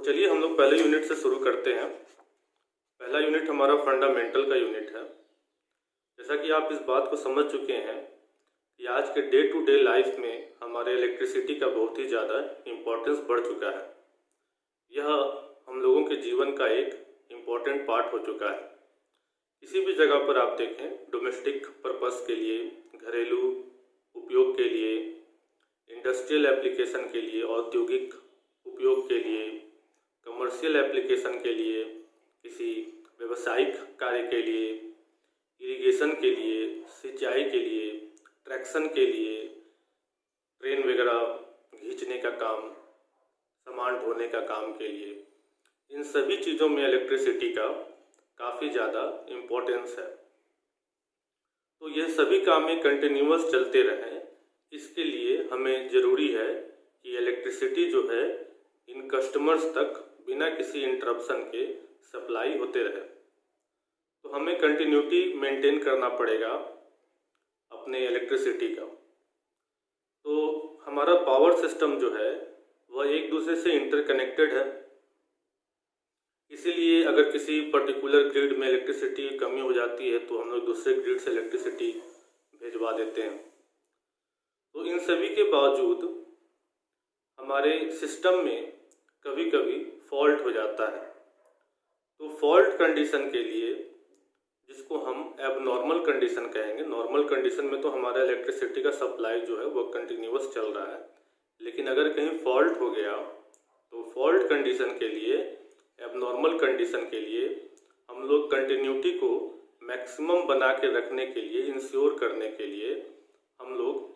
चलिए हम लोग पहले यूनिट से शुरू करते हैं। पहला यूनिट हमारा फंडामेंटल का यूनिट है। जैसा कि आप इस बात को समझ चुके हैं कि आज के डे टू डे लाइफ में हमारे इलेक्ट्रिसिटी का बहुत ही ज़्यादा इम्पोर्टेंस बढ़ चुका है। यह हम लोगों के जीवन का एक इम्पोर्टेंट पार्ट हो चुका है। किसी भी जगह पर आप देखें, डोमेस्टिक पर्पस के लिए, घरेलू उपयोग के लिए, इंडस्ट्रियल एप्लीकेशन के लिए, औद्योगिक उपयोग के लिए, कमर्शियल एप्लीकेशन के लिए, किसी व्यवसायिक कार्य के लिए, इरिगेशन के लिए, सिंचाई के लिए, ट्रैक्शन के लिए, ट्रेन वगैरह खींचने का काम, सामान ढोने का काम के लिए, इन सभी चीज़ों में इलेक्ट्रिसिटी का काफ़ी ज़्यादा इम्पोर्टेंस है। तो ये सभी कामें कंटिन्यूअस चलते रहें, इसके लिए हमें ज़रूरी है कि इलेक्ट्रिसिटी जो है इन कस्टमर्स तक बिना किसी इंटरप्शन के सप्लाई होते रहे। तो हमें कंटिन्यूटी मेंटेन करना पड़ेगा अपने इलेक्ट्रिसिटी का। तो हमारा पावर सिस्टम जो है वह एक दूसरे से इंटरकनेक्टेड है। इसीलिए अगर किसी पर्टिकुलर ग्रिड में इलेक्ट्रिसिटी कमी हो जाती है तो हम लोग दूसरे ग्रिड से इलेक्ट्रिसिटी भिजवा देते हैं। तो इन सभी के बावजूद हमारे सिस्टम में कभी कभी फॉल्ट हो जाता है। तो फॉल्ट कंडीशन के लिए, जिसको हम एबनॉर्मल कंडीशन कहेंगे, नॉर्मल कंडीशन में तो हमारा इलेक्ट्रिसिटी का सप्लाई जो है वो कंटिन्यूअस चल रहा है, लेकिन अगर कहीं फॉल्ट हो गया तो फॉल्ट कंडीशन के लिए, एबनॉर्मल कंडीशन के लिए हम लोग कंटिन्यूटी को मैक्सिमम बना के रखने के लिए, इंश्योर करने के लिए हम लोग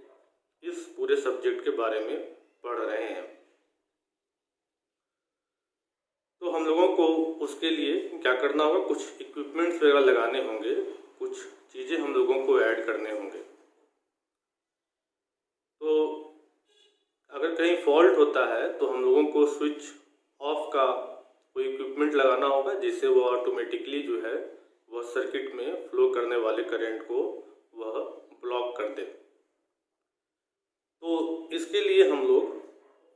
इस पूरे सब्जेक्ट के बारे में पढ़ रहे हैं। तो हम लोगों को उसके लिए क्या करना होगा, कुछ इक्विपमेंट्स वगैरह लगाने होंगे, कुछ चीज़ें हम लोगों को ऐड करने होंगे। तो अगर कहीं फॉल्ट होता है तो हम लोगों को स्विच ऑफ का कोई इक्विपमेंट लगाना होगा, जिससे वो ऑटोमेटिकली जो है वह सर्किट में फ्लो करने वाले करंट को वह ब्लॉक कर दे। तो इसके लिए हम लोग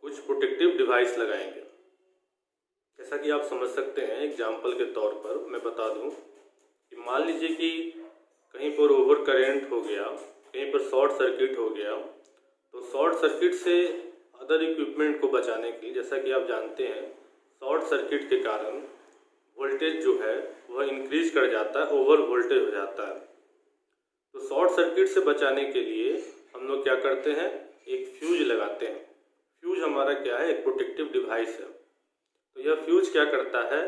कुछ प्रोटेक्टिव डिवाइस लगाएंगे। जैसा कि आप समझ सकते हैं, एग्जाम्पल के तौर पर मैं बता दूं कि मान लीजिए कि कहीं पर ओवर करंट हो गया, कहीं पर शॉर्ट सर्किट हो गया, तो शॉर्ट सर्किट से अदर इक्विपमेंट को बचाने के लिए, जैसा कि आप जानते हैं, शॉर्ट सर्किट के कारण वोल्टेज जो है वह इंक्रीज कर जाता है, ओवर वोल्टेज हो जाता है। तो शॉर्ट सर्किट से बचाने के लिए हम लोग क्या करते हैं, एक फ्यूज लगाते हैं। फ्यूज हमारा क्या है, एक प्रोटेक्टिव डिवाइस है। तो यह फ्यूज क्या करता है,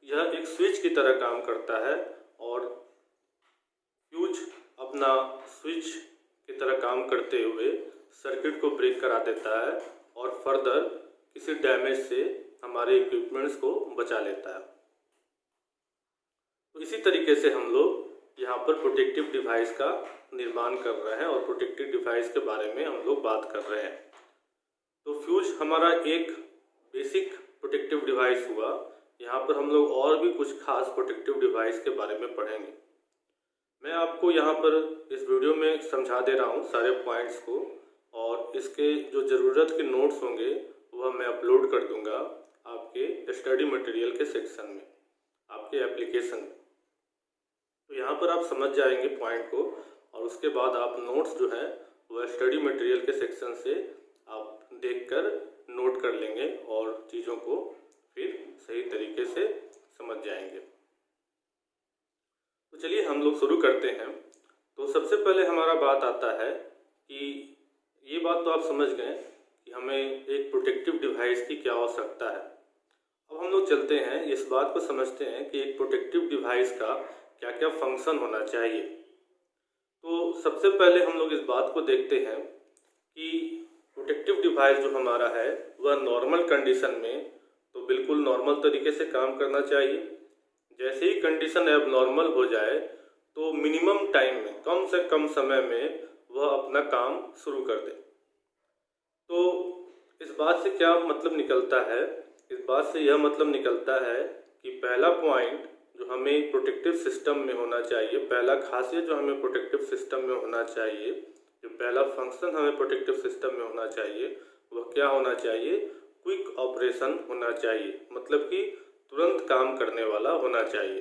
यह एक स्विच की तरह काम करता है और फ्यूज अपना स्विच की तरह काम करते हुए सर्किट को ब्रेक करा देता है और फर्दर किसी डैमेज से हमारे इक्विपमेंट्स को बचा लेता है। तो इसी तरीके से हम लोग यहाँ पर प्रोटेक्टिव डिवाइस का निर्माण कर रहे हैं और प्रोटेक्टिव डिवाइस के बारे में हम लोग बात कर रहे हैं। तो फ्यूज हमारा एक बेसिक प्रोटेक्टिव डिवाइस हुआ। यहाँ पर हम लोग और भी कुछ खास प्रोटेक्टिव डिवाइस के बारे में पढ़ेंगे। मैं आपको यहाँ पर इस वीडियो में समझा दे रहा हूँ सारे पॉइंट्स को, और इसके जो ज़रूरत के नोट्स होंगे वह मैं अपलोड कर दूँगा आपके स्टडी मटेरियल के सेक्शन में, आपके एप्लीकेशन में। तो यहाँ पर आप समझ जाएंगे पॉइंट को, और उसके बाद आप नोट्स जो है वह स्टडी मटेरियल के सेक्शन से आप देखकर नोट कर लेंगे और चीज़ों को फिर सही तरीके से समझ जाएंगे। तो चलिए हम लोग शुरू करते हैं। तो सबसे पहले हमारा बात आता है कि ये बात तो आप समझ गए कि हमें एक प्रोटेक्टिव डिवाइस की क्या आवश्यकता है। अब हम लोग चलते हैं, इस बात को समझते हैं कि एक प्रोटेक्टिव डिवाइस का क्या क्या फंक्शन होना चाहिए। तो सबसे पहले हम लोग इस बात को देखते हैं कि प्रोटेक्टिव डिवाइस जो हमारा है वह नॉर्मल कंडीशन में तो बिल्कुल नॉर्मल तरीके से काम करना चाहिए। जैसे ही कंडीशन एबनॉर्मल हो जाए तो मिनिमम टाइम में, कम से कम समय में वह अपना काम शुरू कर दे। तो इस बात से क्या मतलब निकलता है, इस बात से यह मतलब निकलता है कि पहला पॉइंट जो हमें प्रोटेक्टिव सिस्टम में होना चाहिए, पहला खासियत जो हमें प्रोटेक्टिव सिस्टम में होना चाहिए, जो पहला फंक्शन हमें प्रोटेक्टिव सिस्टम में होना चाहिए, वह क्या होना चाहिए, क्विक ऑपरेशन होना चाहिए, मतलब कि तुरंत काम करने वाला होना चाहिए।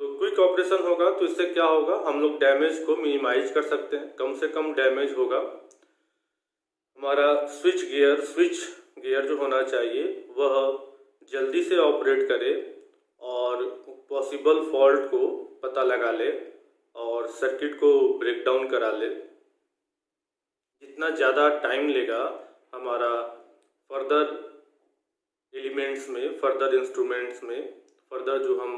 तो क्विक ऑपरेशन होगा तो इससे क्या होगा, हम लोग डैमेज को मिनिमाइज कर सकते हैं, कम से कम डैमेज होगा। हमारा स्विच गियर जो होना चाहिए वह जल्दी से ऑपरेट करे और पॉसिबल फॉल्ट को पता लगा ले और सर्किट को ब्रेक डाउन करा ले। जितना ज़्यादा टाइम लेगा हमारा फर्दर एलिमेंट्स में, फर्दर इंस्ट्रूमेंट्स में, फर्दर जो हम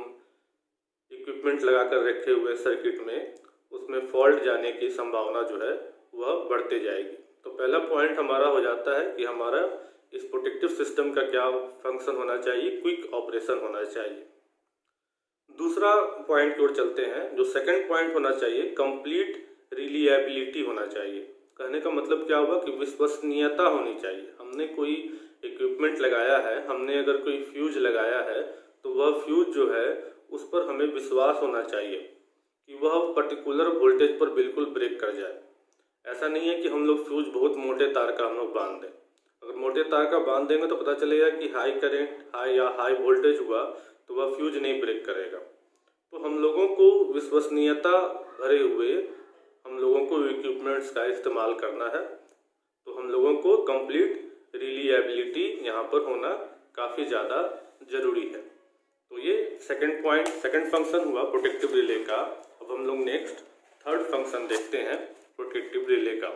इक्विपमेंट लगा कर रखे हुए सर्किट में, उसमें फॉल्ट जाने की संभावना जो है वह बढ़ते जाएगी। तो पहला पॉइंट हमारा हो जाता है कि हमारा इस प्रोटेक्टिव सिस्टम का क्या फंक्शन होना चाहिए, क्विक ऑपरेशन होना चाहिए। दूसरा पॉइंट की ओर चलते हैं। जो सेकंड पॉइंट होना चाहिए, कंप्लीट रिलायबिलिटी होना चाहिए। कहने का मतलब क्या हुआ कि विश्वसनीयता होनी चाहिए। हमने कोई इक्विपमेंट लगाया है, हमने अगर कोई फ्यूज लगाया है तो वह फ्यूज जो है उस पर हमें विश्वास होना चाहिए कि वह पर्टिकुलर वोल्टेज पर बिल्कुल ब्रेक कर जाए। ऐसा नहीं है कि हम लोग फ्यूज बहुत मोटे तार का हम लोग बांध दें। अगर मोटे तार का बांध देंगे तो पता चलेगा कि हाई करंट, हाई वोल्टेज हुआ तो वह फ्यूज नहीं ब्रेक करेगा। तो हम लोगों को विश्वसनीयता भरे हुए हम लोगों को इक्विपमेंट्स का इस्तेमाल करना है। तो हम लोगों को कंप्लीट रिलायबिलिटी यहाँ पर होना काफ़ी ज़्यादा ज़रूरी है। तो ये सेकंड पॉइंट, सेकंड फंक्शन हुआ प्रोटेक्टिव रिले का। अब हम लोग नेक्स्ट थर्ड फंक्शन देखते हैं प्रोटेक्टिव रिले का।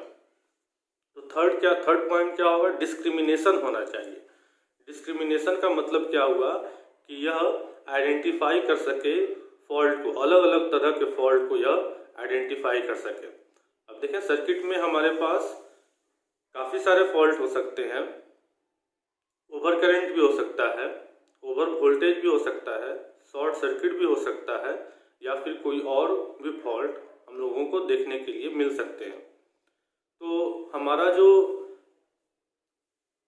तो थर्ड पॉइंट क्या होगा, डिस्क्रिमिनेशन होना चाहिए। डिस्क्रिमिनेशन का मतलब क्या हुआ कि यह आइडेंटिफाई कर सके फॉल्ट को, अलग अलग तरह के फॉल्ट को यह आइडेंटिफाई कर सके। अब देखें, सर्किट में हमारे पास काफ़ी सारे फॉल्ट हो सकते हैं। ओवर करंट भी हो सकता है, ओवर वोल्टेज भी हो सकता है, शॉर्ट सर्किट भी हो सकता है, या फिर कोई और भी फॉल्ट हम लोगों को देखने के लिए मिल सकते हैं। तो हमारा जो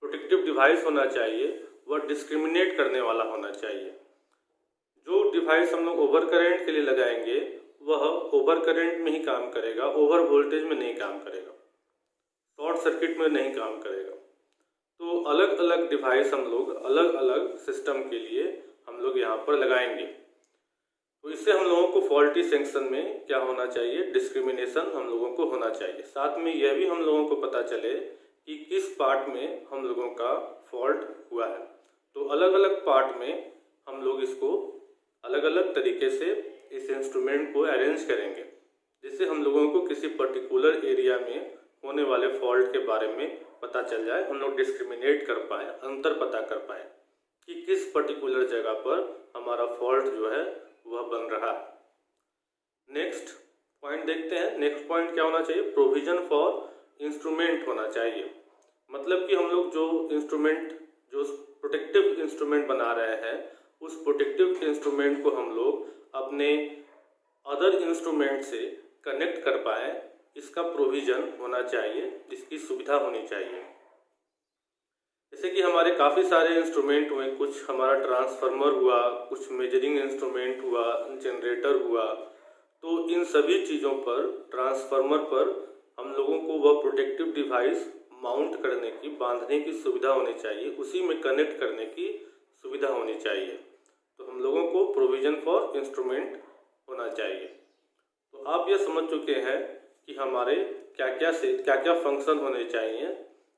प्रोटेक्टिव डिवाइस होना चाहिए वह डिस्क्रिमिनेट करने वाला होना चाहिए। जो डिवाइस हम लोग ओवर करंट के लिए लगाएंगे वह ओवर करंट में ही काम करेगा, ओवर वोल्टेज में नहीं काम करेगा, शॉर्ट सर्किट में नहीं काम करेगा। तो अलग अलग डिवाइस हम लोग अलग अलग सिस्टम के लिए हम लोग यहाँ पर लगाएंगे। तो इससे हम लोगों को फॉल्टी सेक्शन में क्या होना चाहिए, डिस्क्रिमिनेशन हम लोगों को होना चाहिए। साथ में यह भी हम लोगों को पता चले कि किस पार्ट में हम लोगों का फॉल्ट हुआ है। तो अलग अलग पार्ट में हम लोग इसको अलग अलग तरीके से इस इंस्ट्रूमेंट को अरेंज करेंगे, जिससे हम लोगों को किसी पर्टिकुलर एरिया में होने वाले फॉल्ट के बारे में पता चल जाए, हम लोग डिस्क्रिमिनेट कर पाए, अंतर पता कर पाए कि किस पर्टिकुलर जगह पर हमारा फॉल्ट जो है वह बन रहा है। नेक्स्ट पॉइंट देखते हैं। नेक्स्ट पॉइंट क्या होना चाहिए, प्रोविजन फॉर इंस्ट्रूमेंट होना चाहिए। मतलब कि हम लोग जो प्रोटेक्टिव इंस्ट्रूमेंट बना रहे हैं उस प्रोटेक्टिव इंस्ट्रूमेंट को हम लोग अपने अदर इंस्ट्रूमेंट से कनेक्ट कर पाए, इसका प्रोविज़न होना चाहिए, इसकी सुविधा होनी चाहिए। जैसे कि हमारे काफ़ी सारे इंस्ट्रूमेंट हुए, कुछ हमारा ट्रांसफार्मर हुआ, कुछ मेजरिंग इंस्ट्रूमेंट हुआ, जनरेटर हुआ। तो इन सभी चीज़ों पर, ट्रांसफार्मर पर हम लोगों को वह प्रोटेक्टिव डिवाइस माउंट करने की, बांधने की सुविधा होनी चाहिए, उसी में कनेक्ट करने की सुविधा होनी चाहिए। तो हम लोगों को प्रोविज़न फॉर इंस्ट्रूमेंट होना चाहिए। तो आप ये समझ चुके हैं कि हमारे क्या क्या फंक्शन होने चाहिए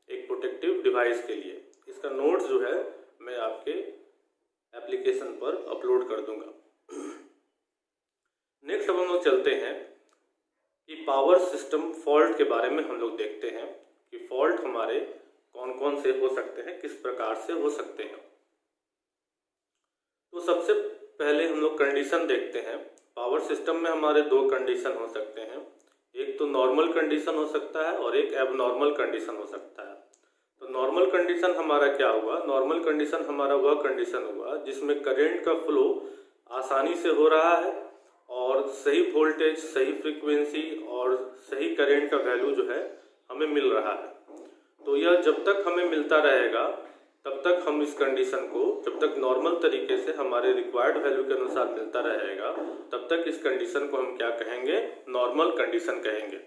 एक प्रोटेक्टिव डिवाइस के लिए। इसका नोट्स जो है मैं आपके एप्लीकेशन पर अपलोड कर दूंगा। नेक्स्ट अब हम लोग चलते हैं कि पावर सिस्टम फॉल्ट के बारे में हम लोग देखते हैं कि फॉल्ट हमारे कौन कौन से हो सकते हैं, किस प्रकार से हो सकते हैं। तो सबसे पहले हम लोग कंडीशन देखते हैं। पावर सिस्टम में हमारे दो कंडीशन हो सकते हैं, एक तो नॉर्मल कंडीशन हो सकता है और एक एबनॉर्मल कंडीशन हो सकता है। तो नॉर्मल कंडीशन हमारा क्या हुआ, नॉर्मल कंडीशन हमारा वह कंडीशन हुआ जिसमें करंट का फ्लो आसानी से हो रहा है और सही वोल्टेज, सही फ्रीक्वेंसी और सही करंट का वैल्यू जो है हमें मिल रहा है। तो यह जब तक हमें मिलता रहेगा तब तक हम इस कंडीशन को, जब तक नॉर्मल तरीके से हमारे रिक्वायर्ड वैल्यू के अनुसार मिलता रहेगा तब तक इस कंडीशन को हम क्या कहेंगे, नॉर्मल कंडीशन कहेंगे।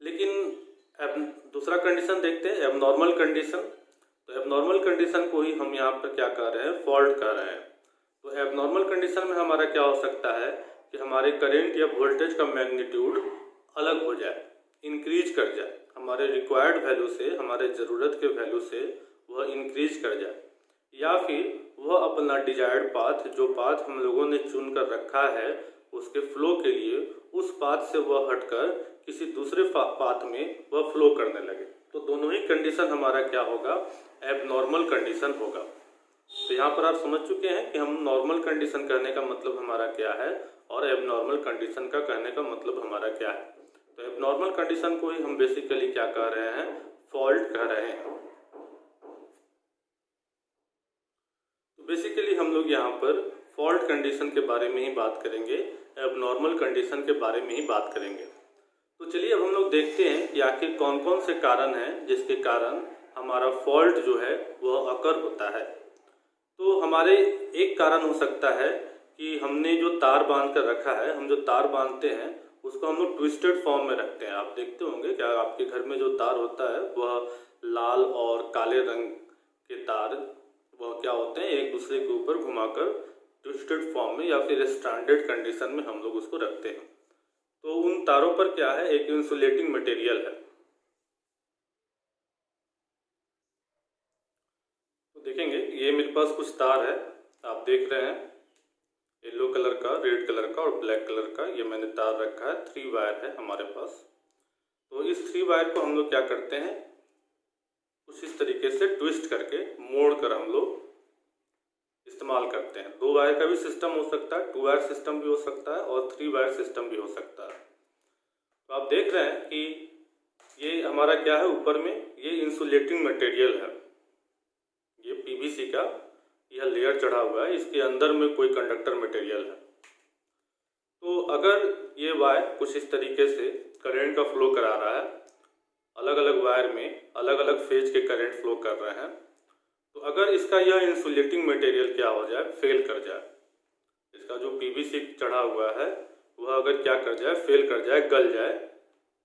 लेकिन अब दूसरा दूसरा कंडीशन देखते हैं, एबनॉर्मल कंडीशन। तो एबनॉर्मल कंडीशन को ही हम यहाँ पर क्या कर रहे हैं, फॉल्ट कर रहे हैं। तो एबनॉर्मल कंडीशन में हमारा क्या हो सकता है कि हमारे करंट या वोल्टेज का मैग्नीट्यूड अलग हो जाए, इंक्रीज कर जाए, हमारे रिक्वायर्ड वैल्यू से, हमारे ज़रूरत के वैल्यू से वह इंक्रीज कर जाए, या फिर वह अपना डिजायर्ड पाथ, जो पाथ हम लोगों ने चुन कर रखा है उसके फ्लो के लिए, उस पाथ से वह हटकर किसी दूसरे पाथ में वह फ्लो करने लगे। तो दोनों ही कंडीशन हमारा क्या होगा, एबनॉर्मल कंडीशन होगा। तो यहाँ पर आप समझ चुके हैं कि हम नॉर्मल कंडीशन कहने का मतलब हमारा क्या है और एबनॉर्मल कंडीशन का कहने का मतलब हमारा क्या है। तो एबनॉर्मल कंडीशन को ही हम बेसिकली क्या कह रहे हैं, फॉल्ट कह रहे हैं। तो बेसिकली हम लोग यहाँ पर फॉल्ट कंडीशन के बारे में ही बात करेंगे, एबनॉर्मल कंडीशन के बारे में ही बात करेंगे। तो चलिए अब हम लोग देखते हैं कि आखिर कौन कौन से कारण हैं जिसके कारण हमारा फॉल्ट जो है वह अकर होता है। तो हमारे एक कारण हो सकता है कि हमने जो तार बांध कर रखा है, हम जो तार बांधते हैं उसको हम लोग ट्विस्टेड फॉर्म में रखते हैं। आप देखते होंगे क्या आपके घर में जो तार होता है वह लाल और काले रंग के तार वह क्या होते हैं, एक दूसरे के ऊपर घुमाकर ट्विस्टेड फॉर्म में या फिर स्टैंडर्ड कंडीशन में हम लोग उसको रखते हैं। तो उन तारों पर क्या है, एक इंसुलेटिंग मटेरियल है। तो देखेंगे ये मेरे पास कुछ तार है, आप देख रहे हैं येलो कलर का, रेड कलर का और ब्लैक कलर का, ये मैंने तार रखा है। 3 वायर है हमारे पास। तो इस 3 वायर को हम लोग क्या करते हैं, कुछ इस तरीके से ट्विस्ट करके, मोड़ कर हम लोग इस्तेमाल करते हैं। 2 वायर का भी सिस्टम हो सकता है, 2 वायर सिस्टम भी हो सकता है और 3 वायर सिस्टम भी हो सकता है। तो आप देख रहे हैं कि ये हमारा क्या है, ऊपर में ये इंसुलेटिंग मटेरियल है, ये पीवीसी का यह लेयर चढ़ा हुआ है, इसके अंदर में कोई कंडक्टर मटेरियल है। तो अगर ये वायर कुछ इस तरीके से करंट का फ्लो करा रहा है, अलग अलग वायर में अलग अलग फेज के करंट फ्लो कर रहे हैं, तो अगर इसका यह इंसुलेटिंग मटेरियल क्या हो जाए, फेल कर जाए, इसका जो पीवीसी चढ़ा हुआ है वह अगर क्या कर जाए, फेल कर जाए, गल जाए,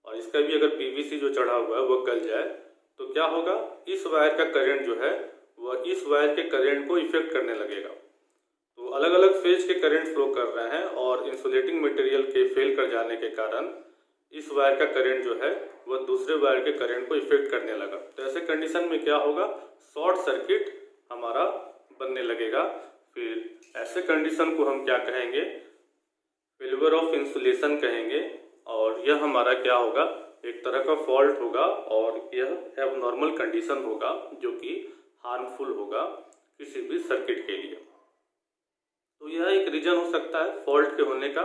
और इसका भी अगर पीवीसी जो चढ़ा हुआ है वह गल जाए, तो क्या होगा, इस वायर का करंट जो है वह इस वायर के करंट को इफेक्ट करने लगेगा। तो अलग अलग फेज के करंट फ्लो कर रहे हैं और इंसुलेटिंग मटेरियल के फेल कर जाने के कारण इस वायर का करंट जो है वह दूसरे वायर के करंट को इफेक्ट करने लगा। तो ऐसे कंडीशन में क्या होगा, शॉर्ट सर्किट हमारा बनने लगेगा। फिर ऐसे कंडीशन को हम क्या कहेंगे, फेल्यूर ऑफ इंसुलेशन कहेंगे, और यह हमारा क्या होगा, एक तरह का फॉल्ट होगा और यह एबनॉर्मल कंडीशन होगा जो कि हार्मफुल होगा किसी भी सर्किट के लिए। तो यह एक रीजन हो सकता है फॉल्ट के होने का।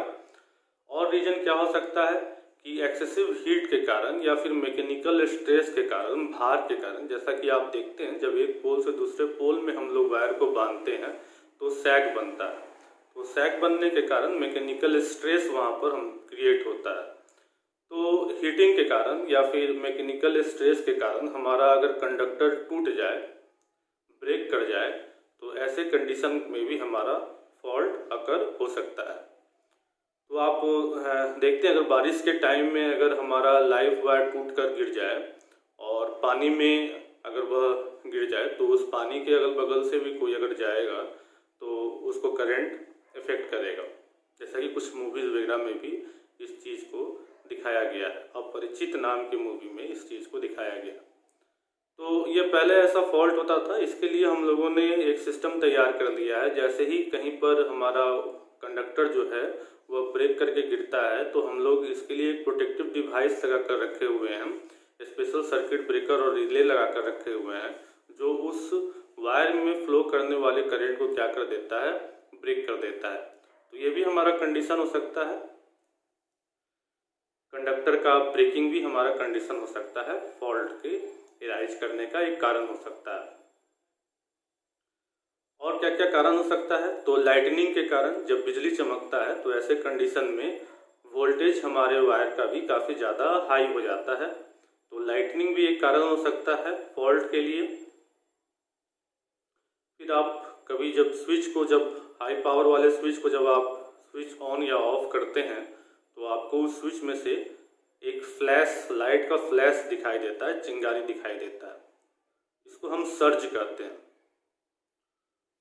और रीजन क्या हो सकता है कि एक्सेसिव हीट के कारण या फिर मैकेनिकल स्ट्रेस के कारण, भार के कारण, जैसा कि आप देखते हैं जब एक पोल से दूसरे पोल में हम लोग वायर को बांधते हैं तो सैग बनता है। तो सैग बनने के कारण मैकेनिकल स्ट्रेस वहाँ पर हम क्रिएट होता है। तो हीटिंग के कारण या फिर मैकेनिकल स्ट्रेस के कारण हमारा अगर कंडक्टर टूट जाए, ब्रेक कर जाए, तो ऐसे कंडीशन में भी हमारा फॉल्ट अकर हो सकता है। तो आप देखते हैं अगर बारिश के टाइम में अगर हमारा लाइव वायर टूट कर गिर जाए और पानी में अगर वह गिर जाए तो उस पानी के अगल बगल से भी कोई अगर जाएगा तो उसको करंट इफेक्ट करेगा। जैसा कि कुछ मूवीज़ वगैरह में भी इस चीज़ को दिखाया गया है, अपरिचित नाम की मूवी में इस चीज़ को दिखाया गया। तो ये पहले ऐसा फॉल्ट होता था, इसके लिए हम लोगों ने एक सिस्टम तैयार कर दिया है। जैसे ही कहीं पर हमारा कंडक्टर जो है वह ब्रेक करके गिरता है तो हम लोग इसके लिए एक प्रोटेक्टिव डिवाइस लगा कर रखे हुए हैं, स्पेशल सर्किट ब्रेकर और रिले लगा कर रखे हुए हैं, जो उस वायर में फ्लो करने वाले करंट को क्या कर देता है, ब्रेक कर देता है। तो ये भी हमारा कंडीशन हो सकता है, कंडक्टर का ब्रेकिंग भी हमारा कंडीशन हो सकता है, फॉल्ट के इराइज करने का एक कारण हो सकता है। और क्या क्या कारण हो सकता है, तो लाइटनिंग के कारण, जब बिजली चमकता है तो ऐसे कंडीशन में वोल्टेज हमारे वायर का भी काफ़ी ज़्यादा हाई हो जाता है, तो लाइटनिंग भी एक कारण हो सकता है फॉल्ट के लिए। फिर आप कभी जब स्विच को, जब हाई पावर वाले स्विच को जब आप स्विच ऑन या ऑफ करते हैं तो आपको उस स्विच में से एक फ्लैश, लाइट का फ्लैश दिखाई देता है, चिंगारी दिखाई देता है, इसको हम सर्ज कहते हैं।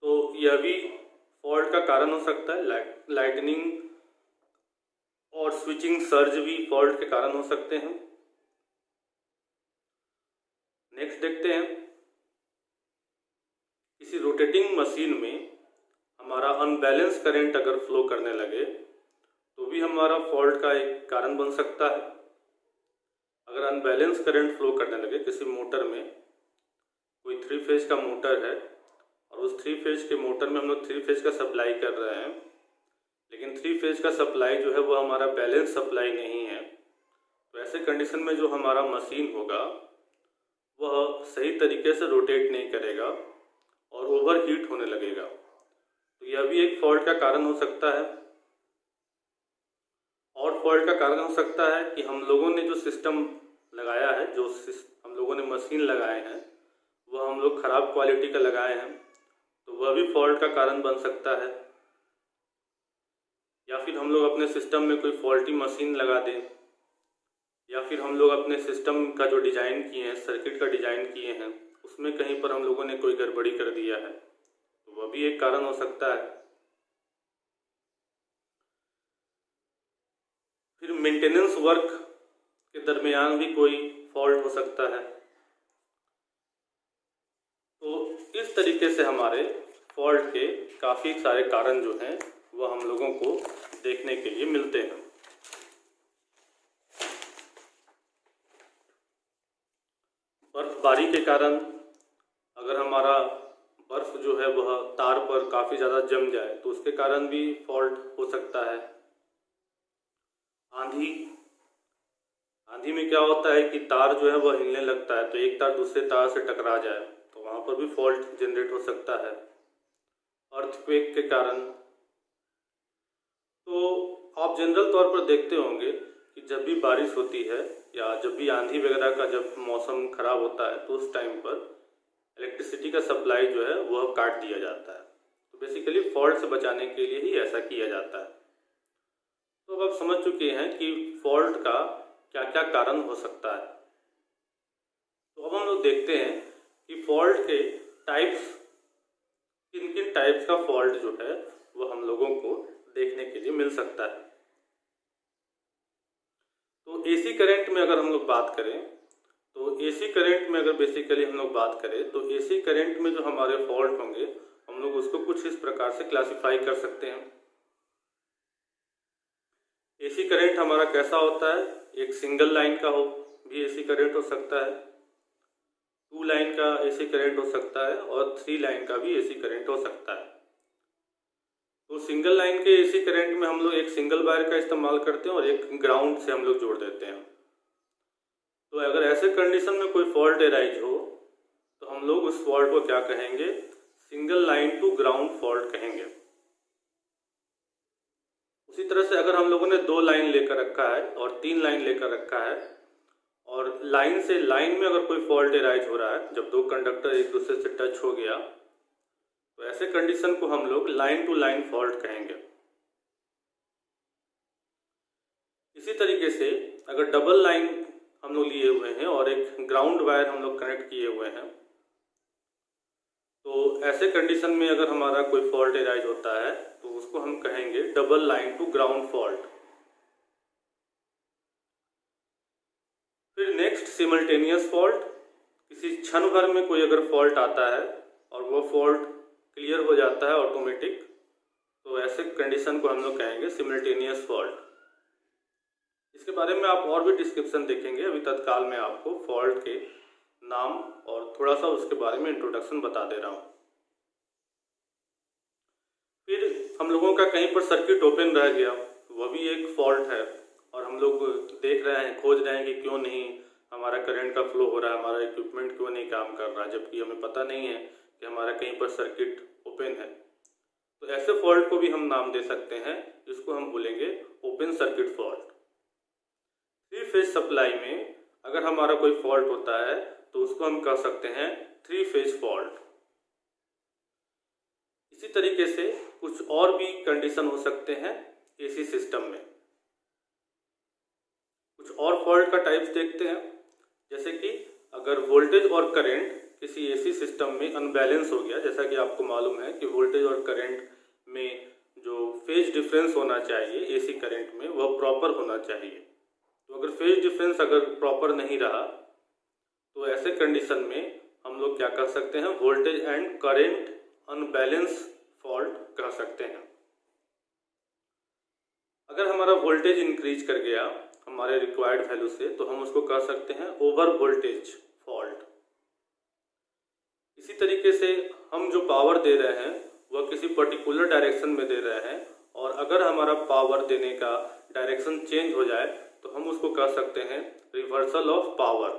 तो यह भी फॉल्ट का कारण हो सकता है। लाइटनिंग और स्विचिंग सर्ज भी फॉल्ट के कारण हो सकते हैं। नेक्स्ट देखते हैं, किसी रोटेटिंग मशीन में हमारा अनबैलेंस करंट अगर फ्लो करने लगे तो भी हमारा फॉल्ट का एक कारण बन सकता है। अगर अनबैलेंस करंट फ्लो करने लगे किसी मोटर में, कोई 3 फेज का मोटर है और उस 3 फेज के मोटर में हम लोग 3 फेज का सप्लाई कर रहे हैं, लेकिन 3 फेज का सप्लाई जो है वो हमारा बैलेंस सप्लाई नहीं है, तो ऐसे कंडीशन में जो हमारा मशीन होगा वह सही तरीके से रोटेट नहीं करेगा और ओवर हीट होने लगेगा। तो यह भी एक फॉल्ट का कारण हो सकता है। और फॉल्ट का कारण हो सकता है कि हम लोगों ने जो सिस्टम लगाया है, जो हम लोगों ने मशीन लगाए हैं, वह हम लोग ख़राब क्वालिटी का लगाए हैं, तो वह भी फॉल्ट का कारण बन सकता है। या फिर हम लोग अपने सिस्टम में कोई फॉल्टी मशीन लगा दें, या फिर हम लोग अपने सिस्टम का जो डिज़ाइन किए हैं, सर्किट का डिज़ाइन किए हैं, उसमें कहीं पर हम लोगों ने कोई गड़बड़ी कर दिया है, तो वह भी एक कारण हो सकता है। फिर मेंटेनेंस वर्क के दरमियान भी कोई फॉल्ट हो सकता है। तो इस तरीके से हमारे फॉल्ट के काफ़ी सारे कारण जो हैं वह हम लोगों को देखने के लिए मिलते हैं। बर्फबारी के कारण अगर हमारा बर्फ जो है वह तार पर काफ़ी ज़्यादा जम जाए तो उसके कारण भी फॉल्ट हो सकता है। आंधी में क्या होता है कि तार जो है वह हिलने लगता है, तो एक तार दूसरे तार से टकरा जाए तो वहाँ पर भी फॉल्ट जनरेट हो सकता है। अर्थक्वेक के कारण, तो आप जनरल तौर पर देखते होंगे कि जब भी बारिश होती है या जब भी आंधी वगैरह का जब मौसम खराब होता है तो उस टाइम पर इलेक्ट्रिसिटी का सप्लाई जो है वह काट दिया जाता है। तो बेसिकली फॉल्ट से बचाने के लिए ही ऐसा किया जाता है। तो अब आप समझ चुके हैं कि फॉल्ट का क्या क्या कारण हो सकता है। तो अब हम लोग देखते हैं कि फॉल्ट के टाइप्स, किन किन टाइप्स का फॉल्ट जो है वह हम लोगों को देखने के लिए मिल सकता है। तो एसी करंट में अगर हम लोग बात करें, तो एसी करंट में अगर बेसिकली हम लोग बात करें तो एसी करंट में जो हमारे फॉल्ट होंगे हम लोग उसको कुछ इस प्रकार से क्लासिफाई कर सकते हैं। एसी करंट हमारा कैसा होता है, एक सिंगल लाइन का हो भी एसी करंट हो सकता है, 2 लाइन का एसी करंट हो सकता है और 3 लाइन का भी एसी करंट हो सकता है। तो सिंगल लाइन के एसी करंट में हम लोग एक सिंगल वायर का इस्तेमाल करते हैं और एक ग्राउंड से हम लोग जोड़ देते हैं। तो अगर ऐसे कंडीशन में कोई फॉल्ट एराइज हो तो हम लोग उस फॉल्ट को क्या कहेंगे, single line to ground fault कहेंगे। उसी तरह से अगर हम लोगों ने 2 लाइन लेकर रखा है और 3 लाइन लेकर रखा है और लाइन से लाइन में अगर कोई फॉल्ट एराइज हो रहा है, जब 2 कंडक्टर एक दूसरे से टच हो गया, तो ऐसे कंडीशन को हम लोग लाइन टू लाइन फॉल्ट कहेंगे। इसी तरीके से अगर डबल लाइन हम लोग लिए हुए हैं और एक ग्राउंड वायर हम लोग कनेक्ट किए हुए हैं, तो ऐसे कंडीशन में अगर हमारा कोई फॉल्ट एराइज होता है तो उसको हम कहेंगे double line to ground fault. फिर नेक्स्ट सिमल्टेनियस फॉल्ट, किसी क्षण भर में कोई अगर फॉल्ट आता है और वो फॉल्ट क्लियर हो जाता है ऑटोमेटिक, तो ऐसे कंडीशन को हम लोग कहेंगे सिमल्टेनियस फॉल्ट। इसके बारे में आप और भी डिस्क्रिप्शन देखेंगे, अभी तत्काल में आपको फॉल्ट के नाम और थोड़ा सा उसके बारे में इंट्रोडक्शन बता दे रहा हूँ। फिर हम लोगों का कहीं पर सर्किट ओपन रह गया, वह भी एक फॉल्ट है और हम लोग देख रहे हैं, खोज रहे हैं कि क्यों नहीं हमारा करंट का फ्लो हो रहा है, हमारा इक्विपमेंट क्यों नहीं काम कर रहा है, जबकि हमें पता नहीं है कि हमारा कहीं पर सर्किट ओपन है। तो ऐसे फॉल्ट को भी हम नाम दे सकते हैं, जिसको हम बोलेंगे open circuit fault. 3 phase supply में अगर हमारा कोई फॉल्ट होता है तो उसको हम कह सकते हैं 3 फेज फॉल्ट। इसी तरीके से कुछ और भी कंडीशन हो सकते हैं एसी सिस्टम में। कुछ कुछ और फॉल्ट का टाइप्स देखते हैं, जैसे कि अगर वोल्टेज और करंट किसी एसी सिस्टम में अनबैलेंस हो गया, जैसा कि आपको मालूम है कि वोल्टेज और करंट में जो फेज डिफरेंस होना चाहिए एसी करंट में वह प्रॉपर होना चाहिए। तो अगर फेज डिफरेंस अगर प्रॉपर नहीं रहा तो ऐसे कंडीशन में हम लोग क्या कर सकते हैं, voltage and current unbalance fault कह सकते हैं। अगर हमारा वोल्टेज इंक्रीज कर गया हमारे रिक्वायर्ड वैल्यू से तो हम उसको कह सकते हैं ओवर वोल्टेज फॉल्ट। इसी तरीके से हम जो पावर दे रहे हैं वह किसी पर्टिकुलर डायरेक्शन में दे रहे हैं और अगर हमारा पावर देने का डायरेक्शन चेंज हो जाए तो हम उसको कह सकते हैं रिवर्सल ऑफ पावर।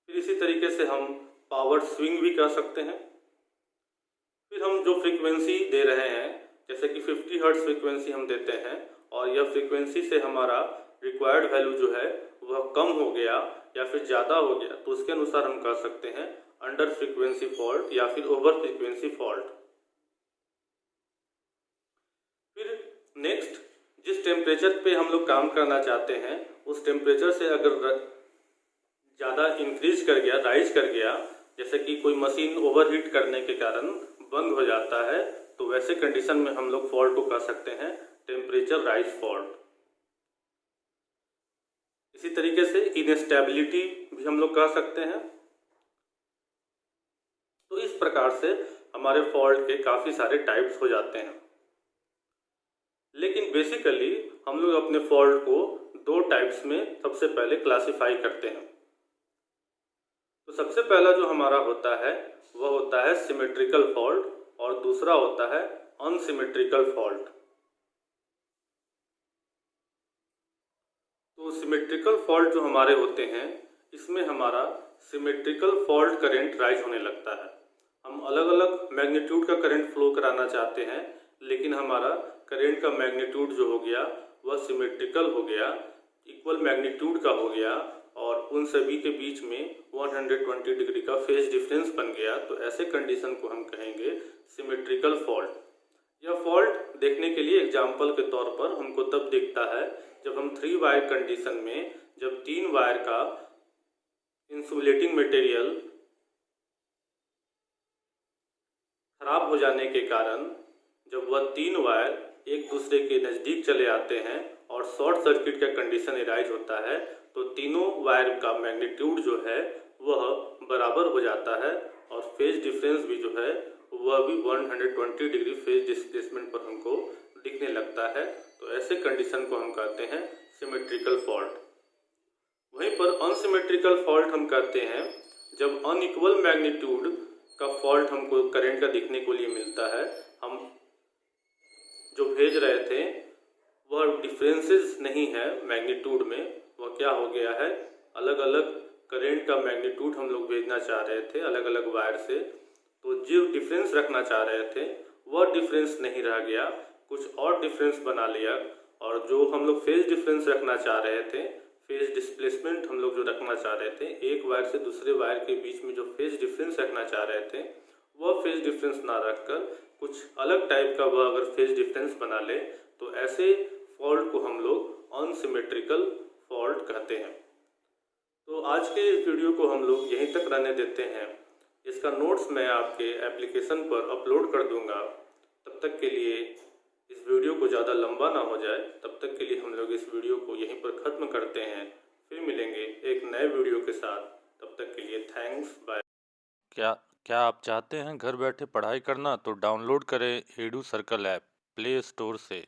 फिर इसी तरीके से हम पावर स्विंग भी कह सकते हैं। फिर हम जो फ्रीक्वेंसी दे रहे हैं, जैसे कि 50 हर्ट्ज फ्रीक्वेंसी हम देते हैं और यह फ्रीक्वेंसी से हमारा रिक्वायर्ड वैल्यू जो है वह कम हो गया या फिर ज़्यादा हो गया, तो उसके अनुसार हम कह सकते हैं अंडर फ्रीक्वेंसी फॉल्ट या फिर ओवर फ्रीक्वेंसी फॉल्ट। फिर नेक्स्ट, जिस टेम्परेचर पे हम लोग काम करना चाहते हैं उस टेम्परेचर से अगर ज़्यादा इंक्रीज कर गया, राइज कर गया, जैसे कि कोई मशीन ओवरहीट करने के कारण बंद हो जाता है, तो वैसे कंडीशन में हम लोग फॉल्ट को कह सकते हैं टेम्परेचर राइज फॉल्ट। इसी तरीके से इनस्टेबिलिटी भी हम लोग कह सकते हैं। तो इस प्रकार से हमारे फॉल्ट के काफ़ी सारे टाइप्स हो जाते हैं, लेकिन बेसिकली हम लोग अपने फॉल्ट को दो टाइप्स में सबसे पहले क्लासिफाई करते हैं। तो सबसे पहला जो हमारा होता है वह होता है सिमेट्रिकल फॉल्ट और दूसरा होता है अनसिमेट्रिकल फॉल्ट। तो सिमेट्रिकल फॉल्ट जो हमारे होते हैं इसमें हमारा सिमेट्रिकल फॉल्ट करंट राइज होने लगता है। हम अलग अलग मैग्नीट्यूड का करंट फ्लो कराना चाहते हैं, लेकिन हमारा करंट का मैग्नीट्यूड जो हो गया वह सिमेट्रिकल हो गया, इक्वल मैग्नीट्यूड का हो गया और उन सभी के बीच में 120 डिग्री का फेज डिफरेंस बन गया। तो ऐसे कंडीशन को हम कहेंगे सिमेट्रिकल फॉल्ट। यह फॉल्ट देखने के लिए एग्जाम्पल के तौर पर हमको तब दिखता है जब हम 3 वायर कंडीशन में, जब 3 वायर का इंसुलेटिंग मटेरियल खराब हो जाने के कारण जब वह 3 वायर एक दूसरे के नज़दीक चले आते हैं और शॉर्ट सर्किट का कंडीशन अराइज होता है, तो तीनों वायर का मैग्नीट्यूड जो है वह बराबर हो जाता है और फेज डिफरेंस भी जो है वह भी 120 डिग्री फेज डिस्प्लेसमेंट पर हमको दिखने लगता है। तो ऐसे कंडीशन को हम कहते हैं सिमेट्रिकल फॉल्ट। वहीं पर अनसिमेट्रिकल फॉल्ट हम कहते हैं जब अनइक्वल मैग्नीट्यूड का फॉल्ट हमको करंट का दिखने को लिए मिलता है। हम जो भेज रहे थे वह डिफरेंसेस नहीं है मैग्नीट्यूड में, वह क्या हो गया है, अलग अलग करंट का मैग्नीट्यूड हम लोग भेजना चाह रहे थे अलग अलग वायर से, तो जो डिफरेंस रखना चाह रहे थे वह डिफरेंस नहीं रह गया, कुछ और डिफरेंस बना लिया। और जो हम लोग फेज डिफरेंस रखना चाह रहे थे, फेज डिस्प्लेसमेंट हम लोग जो रखना चाह रहे थे, एक वायर से दूसरे वायर के बीच में जो फेज डिफरेंस रखना चाह रहे थे वह फेज डिफरेंस ना रखकर कुछ अलग टाइप का वह अगर फेज डिफरेंस बना ले, तो ऐसे फॉल्ट को हम लोग अनसिमेट्रिकल फॉल्ट कहते हैं। तो आज के इस वीडियो को हम लोग यहीं तक रहने देते हैं। इसका नोट्स मैं आपके एप्लीकेशन पर अपलोड कर दूंगा। तब तक के लिए इस वीडियो को ज़्यादा लंबा ना हो जाए, तब तक के लिए हम लोग इस वीडियो को यहीं पर ख़त्म करते हैं। फिर मिलेंगे एक नए वीडियो के साथ, तब तक के लिए थैंक्स, बाय। क्या आप चाहते हैं घर बैठे पढ़ाई करना, तो डाउनलोड करें edu circle app play store से।